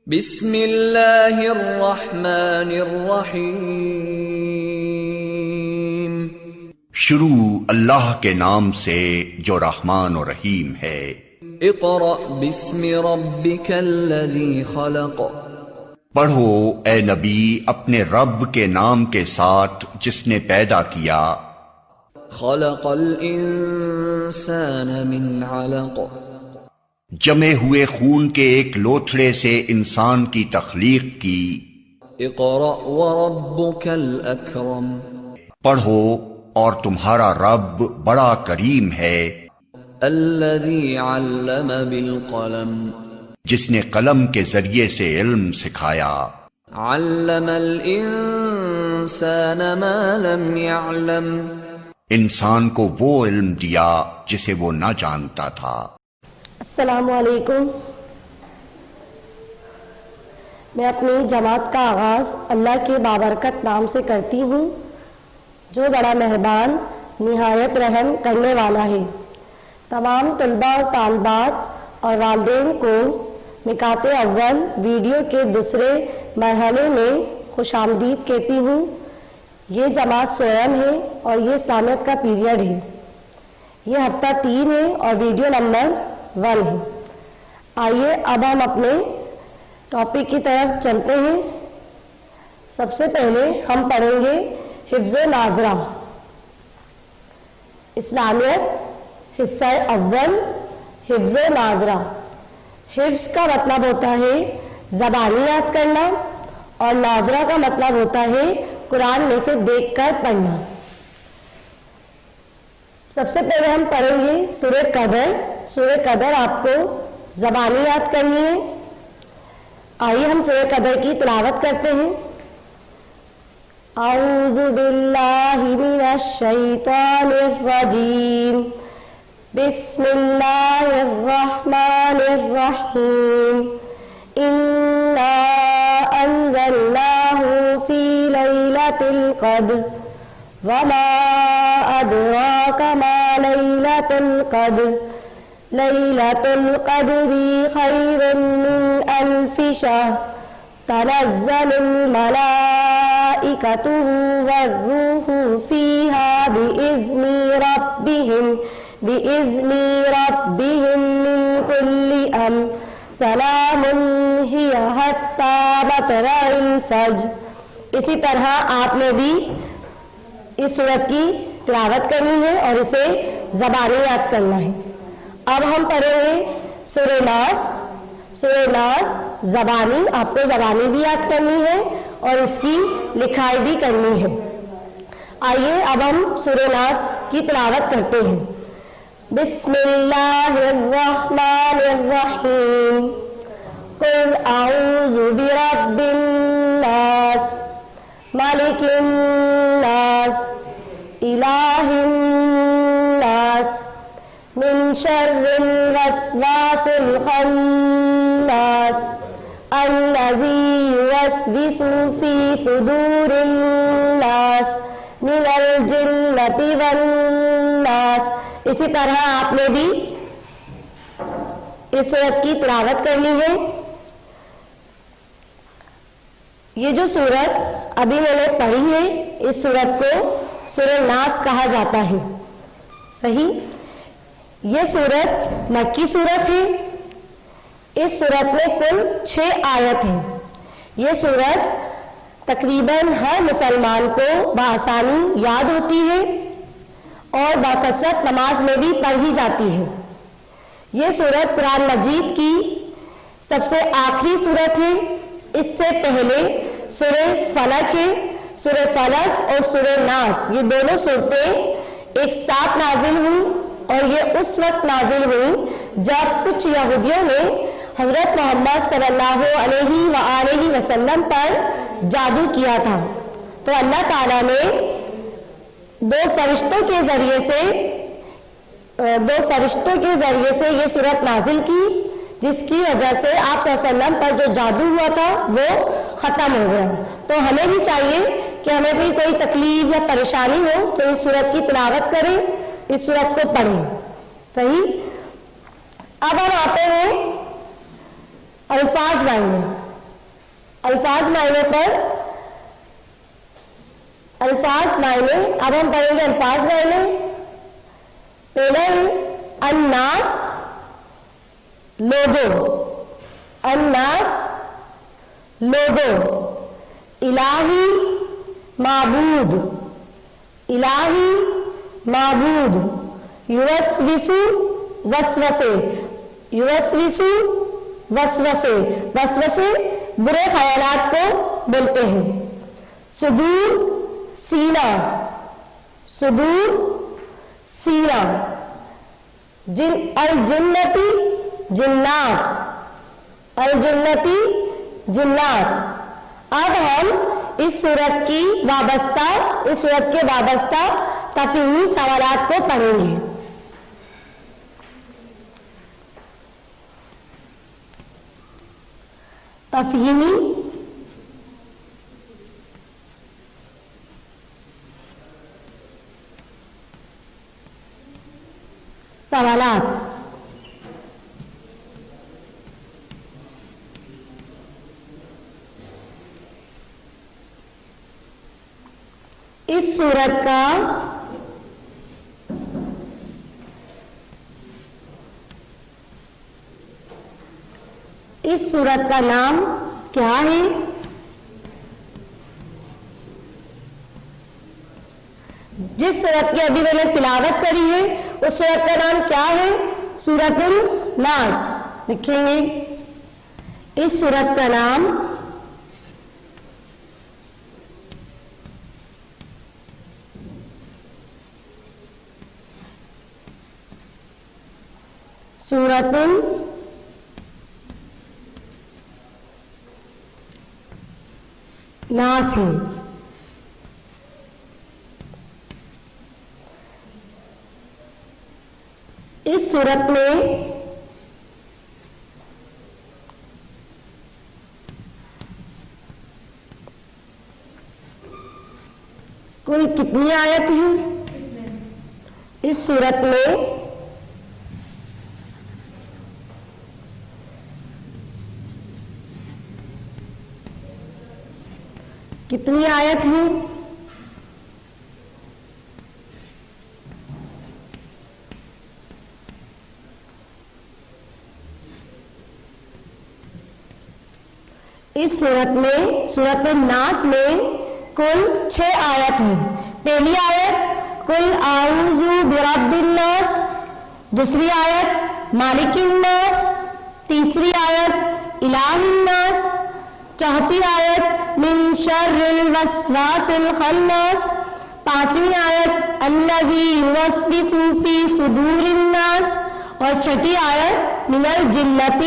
بسم اللہ الرحمن الرحیم۔ شروع اللہ کے نام سے جو رحمان و رحیم ہے۔ اقرأ بسم ربک الذی خلق۔ پڑھو اے نبی اپنے رب کے نام کے ساتھ جس نے پیدا کیا۔ خلق الانسان من علق۔ جمے ہوئے خون کے ایک لوتھڑے سے انسان کی تخلیق کی۔ اقرأ وربک الاکرم۔ پڑھو اور تمہارا رب بڑا کریم ہے۔ الذی علم بالقلم۔ جس نے قلم کے ذریعے سے علم سکھایا۔ علم الانسان ما لم يعلم۔ انسان کو وہ علم دیا جسے وہ نہ جانتا تھا۔ السلام علیکم۔ میں اپنی جماعت کا آغاز اللہ کے بابرکت نام سے کرتی ہوں جو بڑا مہربان نہایت رحم کرنے والا ہے۔ تمام طلباء اور طالبات اور والدین کو مکات اول ویڈیو کے دوسرے مرحلے میں خوش آمدید کہتی ہوں۔ یہ جماعت سوئم ہے اور یہ اسلامیت کا پیریڈ ہے۔ یہ ہفتہ 3 ہے اور ویڈیو نمبر 1 ہے۔ آئیے اب ہم اپنے ٹاپک کی طرف چلتے ہیں۔ سب سے پہلے ہم پڑھیں گے حفظ ناظرہ۔ اسلامیت حصہ اول حفظ ناظرہ۔ حفظ کا مطلب ہوتا ہے زبانی یاد کرنا اور ناظرہ کا مطلب ہوتا ہے قرآن میں سے دیکھ کر پڑھنا۔ سب سے پہلے ہم پڑھیں گے سورہ قدر۔ سورہ قدر آپ کو زبانی یاد کرنی ہے۔ آئیے ہم سورہ قدر کی تلاوت کرتے ہیں۔ اعوذ باللہ من الشیطان الرجیم، بسم اللہ الرحمن الرحیم، انا انزلناہ فی لیلۃ القدر وما ادراک ما لیلۃ القدر، لیلۃ القدر خیر من الف شہر، تنزل الملائکۃ والروح فیہا بإذن ربهم من كل امر، سلام ہی حتی مطلع الفجر۔ اسی طرح آپ نے بھی اس سورت کی تلاوت کرنی ہے اور اسے زبانی یاد کرنا ہے۔ اب ہم پڑھیں گے سورہ ناس۔ سورہ ناس زبانی، آپ کو زبانی بھی یاد کرنی ہے اور اس کی لکھائی بھی کرنی ہے۔ آئیے اب ہم سورہ ناس کی تلاوت کرتے ہیں۔ بسم اللہ الرحمن الرحیم، قل اعوذ برب الناس، مالک الناس، الہ الناس، من شر الوسواس الخناس، الذی یوسوس فی صدور الناس من الجنۃ والناس۔ اسی طرح آپ نے بھی اس سورت کی تلاوت کرنی ہے۔ یہ جو سورت ابھی میں نے پڑھی ہے اس سورت کو سورہ ناس کہا جاتا ہے۔ صحیح؟ یہ سورت مکی سورت ہے۔ اس سورت میں کل 6 آیت ہیں۔ یہ سورت تقریباً ہر مسلمان کو بآسانی یاد ہوتی ہے اور باکثرت نماز میں بھی پڑھی جاتی ہے۔ یہ سورت قرآن مجید کی سب سے آخری سورت ہے۔ اس سے پہلے سورہ فلق ہے۔ سورہ فلق اور سورہ ناس یہ دونوں صورتیں ایک ساتھ نازل ہوئی اور یہ اس وقت نازل ہوئی جب کچھ یہودیوں نے حضرت محمد صلی اللہ علیہ وآلہ وسلم پر جادو کیا تھا، تو اللہ تعالیٰ نے 2 فرشتوں کے ذریعے سے یہ سورت نازل کی، جس کی وجہ سے آپ صلی اللہ علیہ وسلم پر جو جادو ہوا تھا وہ ختم ہو گیا۔ تو ہمیں بھی چاہیے کہ ہمیں بھی کوئی تکلیف یا پریشانی ہو تو اس سورت کی تلاوت کریں، اس سورت کو پڑھیں۔ صحیح؟ اب ہم آتے ہیں الفاظ بننے۔ الفاظ معنی پر الفاظ معنی، اب ہم پڑھیں گے الفاظ معنی. پہلا الناس لوگوں، الناس لوگوں. الہی معبود، الہی معبود. یوسوسو وسوسے، یوسوسو وسوسے، وسوسے برے خیالات کو بولتے ہیں. صدور سینہ، صدور سینہ. الجنتی جنات، الجنتی جنات. اب ہم اس سورت کی وابستہ، اس سورت کے وابستہ تفہیمی سوالات کو پڑھیں گے. تفہیمی سوالات. اس سورت کا اس سورت کا نام کیا ہے؟ جس سورت کی ابھی میں نے تلاوت کری ہے اس سورت کا نام کیا ہے؟ سورۃ الناس. لکھیں گے اس سورت کا نام سورۃ الناس ہے. اس سورت میں کل کتنی آیت ہیں؟ اس سورت میں کتنی آیت ہیں؟ اس سورت میں، سورۃ الناس میں کل 6 آیت ہیں. پہلی آیت قل اعوذ برب الناس، دوسری آیت مالک الناس، تیسری آیت الہ الناس، چوتھی آیت من شر الوسواس الخناس، پانچویں آیت الذی یوسوس فی صدور الناس، اور چھٹی آیت من الجنۃ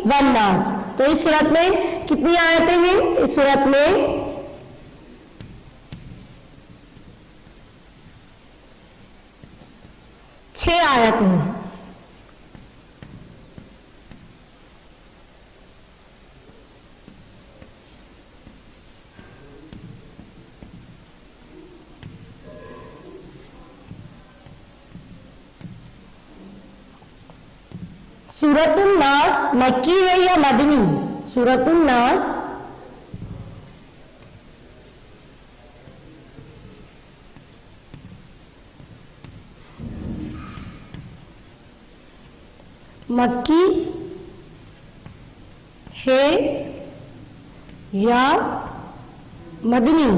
والناس. تو اس صورت میں کتنی آیتیں ہیں؟ اس صورت میں 6 آیتیں ہیں. سورۃ الناس مکی ہے یا مدنی؟ سورۃ الناس مکی ہے یا مدنی؟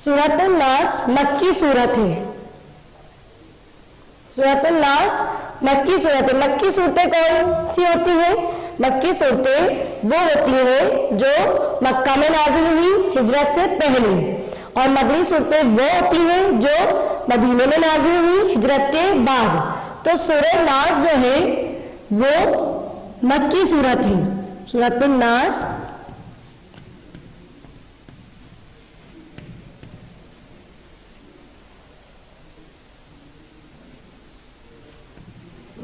سورۃ الناس مکی سورت ہے. سورۃ الناس مکی صورت ہے. مکی صورتیں کون سی ہوتی ہیں؟ مکی صورتیں وہ ہوتی ہیں جو مکہ میں نازل ہوئی ہجرت سے پہلے، اور مدنی صورتیں وہ ہوتی ہیں جو مدینے میں نازل ہوئی ہجرت کے بعد. تو سورہ ناس جو ہے وہ مکی صورت ہے. سورۃ الناس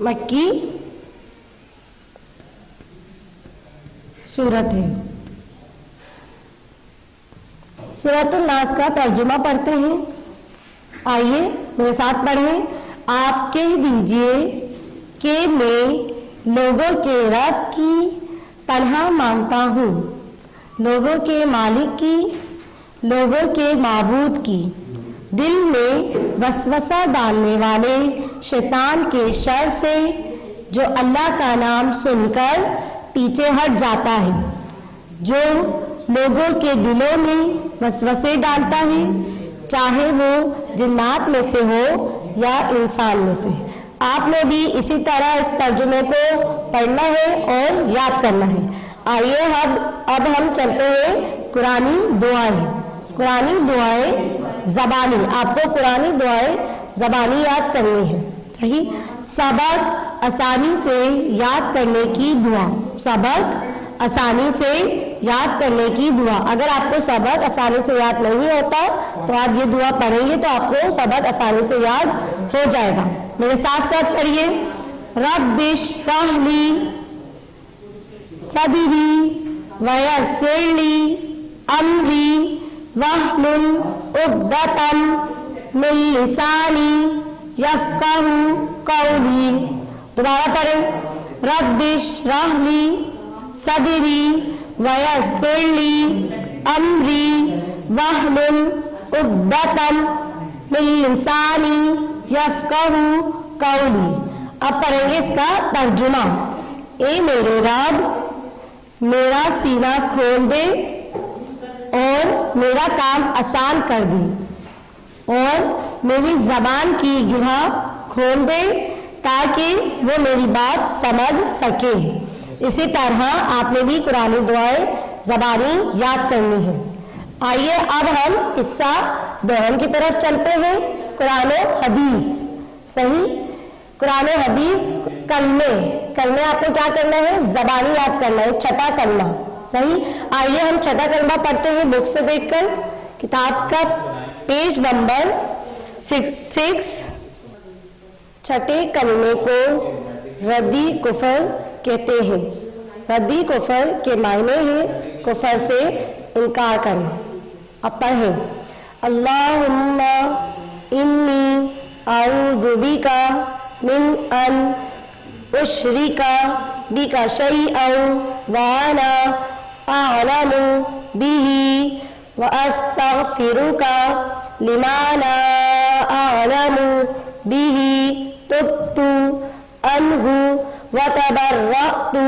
مکی سورت ہے. سورۃ الناس کا ترجمہ پڑھتے ہیں. آئیے میرے ساتھ پڑھیں. آپ کہہ دیجئے کہ میں लोगों के रब की पनाह मांगता हूँ, लोगों के मालिक की, लोगों के माबूद की। दिल में वसवसा डालने वाले शैतान के शर से जो अल्लाह का नाम सुनकर पीछे हट जाता है, जो लोगों के दिलों में वसवसे डालता है, चाहे वो जिन्नात में से हो या इंसान में से। आपने भी इसी तरह इस तर्जुमे को पढ़ना है और याद करना है। आइए अब हम चलते हैं कुरानी दुआएं। कुरानी दुआएं ज़बानी, आपको कुरानी दुआएं ज़बानी याद करनी है। सही, सबक आसानी से याद करने की दुआ, सबक आसानी से याद करने की दुआ। अगर आपको सबक आसानी से याद नहीं होता तो आप ये दुआ पढ़ेंगे तो आपको सबक आसानी से याद हो जाएगा। मेरे साथ साथ पढ़िए, रब्बिश्रह ली सदरी वयस्सिर ली अमरी वहलुल उक़दतम मिन लिसानी यफ़क़हू क़ौली। दोबारा पढ़ें, रब्बिश्रह ली सदरी वयस्सिर ली अमरी वहलुल उक़दतम मिन लिसानी यफ़क़हू क़ौली। अब पढ़ेंगे इसका तर्जुमा। ए मेरे रब, मेरा सीना खोल दे और मेरा काम आसान कर दे, और मेरी ज़बान की गिरह खोल दे ताकि वो मेरी बात समझ सके। इसी तरह आपने भी कुरानी दुआएं ज़बानी याद करनी है। आइए अब हम हिस्सा दोहन की तरफ चलते हैं, कुरान हदीस। सही, कुरान हदीस कलमे, कलमे आपको क्या करना है, ज़बानी याद करना है, छठा कलमा। सही, आइए हम छठा कलमा पढ़ते हैं बुक से देखकर। किताब का पेज नंबर 66। छठे कलमे को रद्दी कुफर कहते हैं। रद्दी कुफर के मायने हैं कुफर से इनकार करना। अब पढ़ें, अल्लाहुम्मा इन्नी अऊज़ु बिका मिन अन उश्रिका बिका शैअन व अना अअलमु बिही व अस्तग़फिरुका लिमा ला अअलमु बिही तुब्तु अन्हु व तबर्रअतु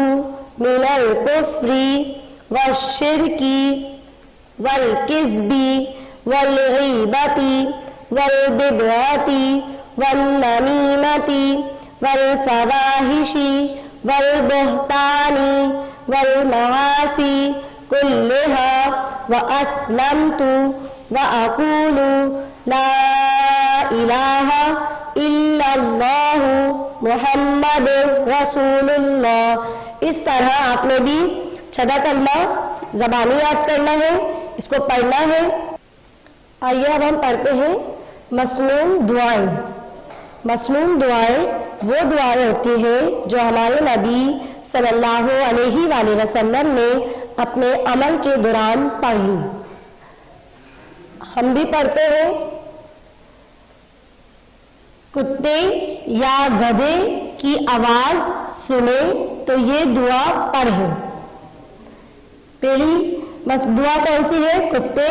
मिनल कुफ्री वश्शिरकी वल किज़्बी वल ग़ीबती वल बिदअती वल नमीमती वल फ़वाहिशी वल बुहतानी वल मआसी कुल्लिहा व अस्लमतु व अक़ूलु ला इलाहा इल्लल्लाहु मुहम्मदुर रसूलुल्लाह। इस तरह आपने भी छठा कलमा ज़बानी याद करना है, इसको पढ़ना है। आइए अब हम पढ़ते हैं मसनून दुआएं। मसनून दुआएं वो दुआएं होती हैं जो हमारे नबी सल्लल्लाहु अलैहि वसल्लम ने अपने अमल के दौरान पढ़ी। हम भी पढ़ते हैं, कुत्ते या गधे की आवाज सुने तो ये दुआ पढ़ें। पहली दुआ कौन सी है, कुत्ते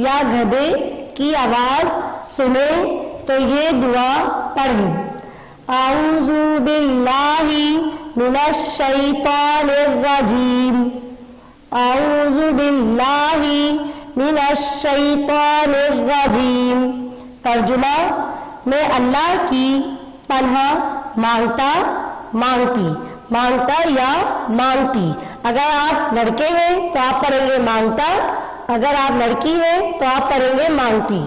या गधे की आवाज सुने तो ये दुआ पढ़ें। आऊज़ु बिल्लाहि मिनश शैतानिर रजीम, आऊज़ु बिल्लाहि मिनश शैतानिर रजीम। तर्जुमा, मैं अल्लाह की पनाह मांगता, मांगती, मांगता या मांगती। अगर आप लड़के हैं तो आप पढ़ेंगे मांगता, अगर आप लड़की हैं तो आप पढ़ेंगे मांगती।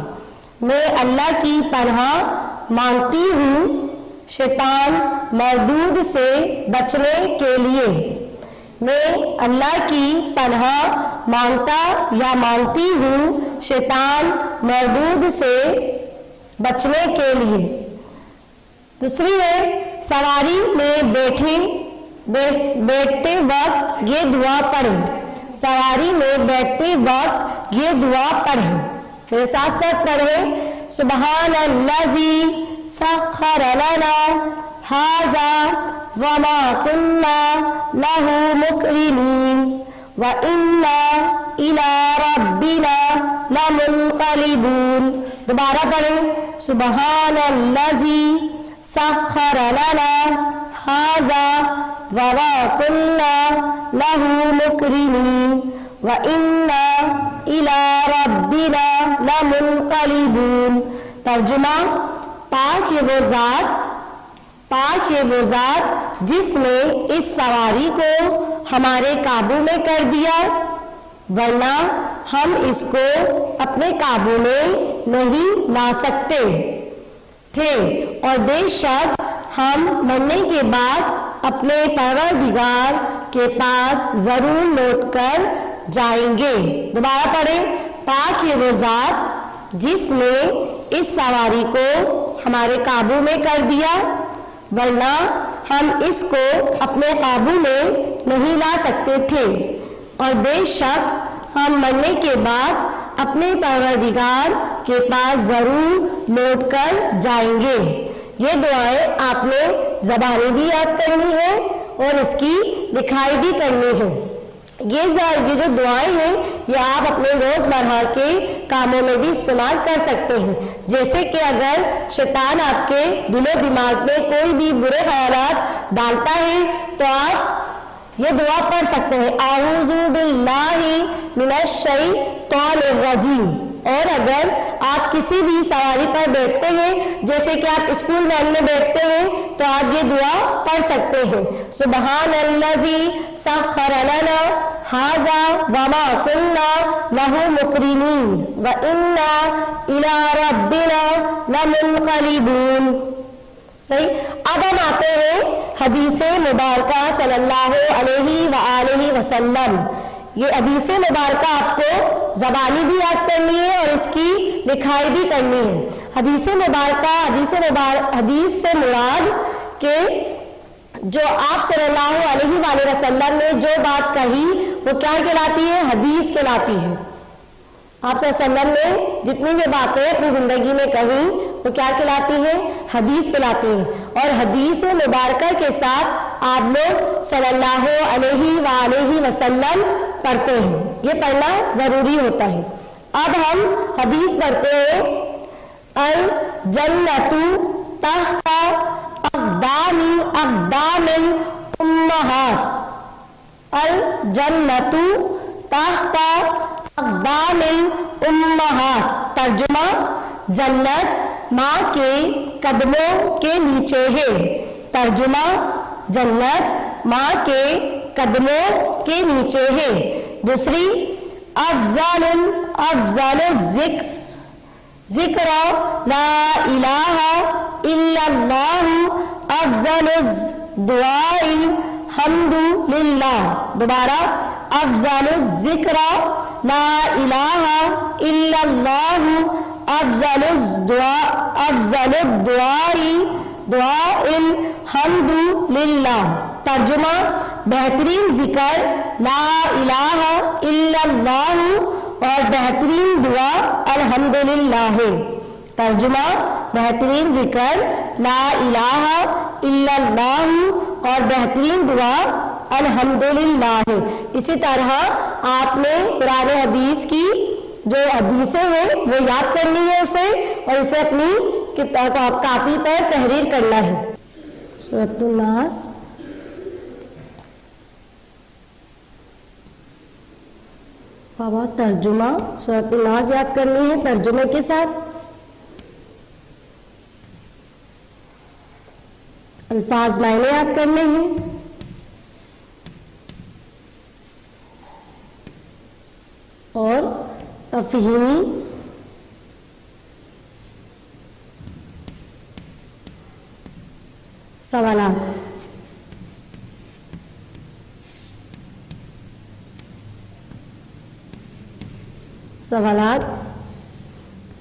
मैं अल्लाह की पनाह मांगती हूँ शैतान मरदूद से बचने के लिए। मैं अल्लाह की पनाह मांगता या मांगती हूँ शैतान मरदूद से बचने के लिए। दूसरी है, सवारी में बैठते वक्त ये दुआ पढ़ें। सवारी में बैठते वक्त ये दुआ पढ़ें। मेरे साथ साथ पढ़ें, सुबहानल्लज़ी सख्खर लना हाज़ा वमा कुन्ना लहू मुक़रिनीन व इन्ना इला रब्बिना लमुनक़लिबून। दोबारा पढ़ें, सुबहानल्लज़ी सख़्ख़र लना हाज़ा वमा कुन्ना लहू मुक़रिनीन व इन्ना इला रब्बिना लमुनक़लिबून। तर्जुमा, पाक है वो ज़ात जिसने इस सवारी को हमारे काबू में कर दिया, वरना हम इसको अपने काबू में नहीं ला सकते थे, और बेशक हम मरने के बाद अपने परवरदिगार के पास जरूर लौट कर जाएंगे। दोबारा पढ़ें, पाक है वो ज़ात जिसने इस सवारी को हमारे काबू में कर दिया, वरना हम इसको अपने काबू में नहीं ला सकते थे, और बेशक हम मरने के बाद अपने परवरदिगार के पास जरूर लौट कर जाएंगे। ये दुआएं आपने ज़बानी भी याद करनी है और इसकी लिखाई भी करनी है। ये जो दुआएं हैं ये आप अपने रोज़मर्रा के कामों में भी इस्तेमाल कर सकते हैं। जैसे कि अगर शैतान आपके दिलो दिमाग में कोई भी बुरे ख्यालात डालता है तो आप ये दुआ पढ़ सकते हैं, आऊज़ु बिल्लाहि मिनश शैतानिर रजीम। और अगर आप किसी भी सवारी पर बैठते हैं, जैसे कि आप स्कूल वैन में बैठते हैं, तो आप ये दुआ पढ़ सकते हैं, सुबहानल्लज़ी सख़्ख़र लना हाज़ा वमा कुन्ना लहू मुक़रिनीन व इन्ना इला रब्बिना लमुनक़लिबून। सही। अब हम आते हैं हदीस मुबारका सल्लल्लाहु अलैहि व आलिहि वसल्लम। ये हदीस मुबारका आपको ज़बानी भी याद करनी है और इसकी लिखाई भी करनी है। हदीस से मुराद के जो आप सल्लल्लाहु अलैहि वसल्लम ने जो बात कही वो क्या कहलाती है? हदीस कहलाती है। आप सल्लल्लाहु अलैहि वसल्लम ने जितनी भी बातें अपनी ज़िंदगी में कही वो क्या कहलाती है? हदीस कहलाती है। और हदीस मुबारका के साथ आप लोग सल्लल्लाहु अलैहि वसल्लम पढ़ते हैं, ये पढ़ना ज़रूरी होता है। अब हम हदीस पढ़ते हैं, अल जन्नतु तहता अक़दामिल उम्महात। अल जन्नतु तहता अक़दामिल उम्महात। तर्जुमा, जन्नत माँ के कदमों के नीचे है। तर्जुमा, जन्नत माँ के कदमों के नीचे है। दूसरी, अफ़ज़ल ज़िक्र ला इलाहा इल्लल्लाहु अफ़ज़ल दुआई हम्दुलिल्लाह। दोबारा, अफ़ज़ल ज़िक्र ला इलाहा इल्लल्लाहु अफ़ज़ल दुआई हम्दुलिल्लाह। तर्जुमा, बेहतरीन जिक्र ला इलाहा इल्लल्लाहु और बेहतरीन दुआ अल्हम्दुलिल्लाह है। तर्जुमा, बेहतरीन जिक्र ला इलाहा इल्लल्लाहु और बेहतरीन दुआ अल्हम्दुलिल्लाह है। इसी तरह आपने कुरान हदीस की जो हदीसें हैं वो याद करनी है उसे, और इसे अपनी कापी पर तहरीर करना है। सूरतुन नास, बाबा तर्जुमा सूरतुन नास याद करनी है तर्जुमे के साथ। अल्फाज मायने याद करने हैं। और तफ़हीमी सवालात। सवालात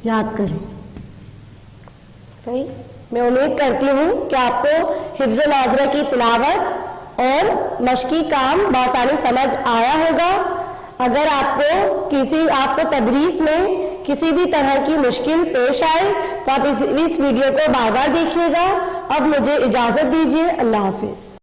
याद करें। सही। मैं उम्मीद करती हूँ कि आपको हिफ्ज़ नाज़रा की तिलावत और मश्की काम बआसानी समझ आया होगा। अगर आपको तदरीस में کسی بھی طرح کی مشکل پیش آئے تو آپ اس ویڈیو کو بار بار دیکھیے گا. اب مجھے اجازت دیجیے. اللہ حافظ.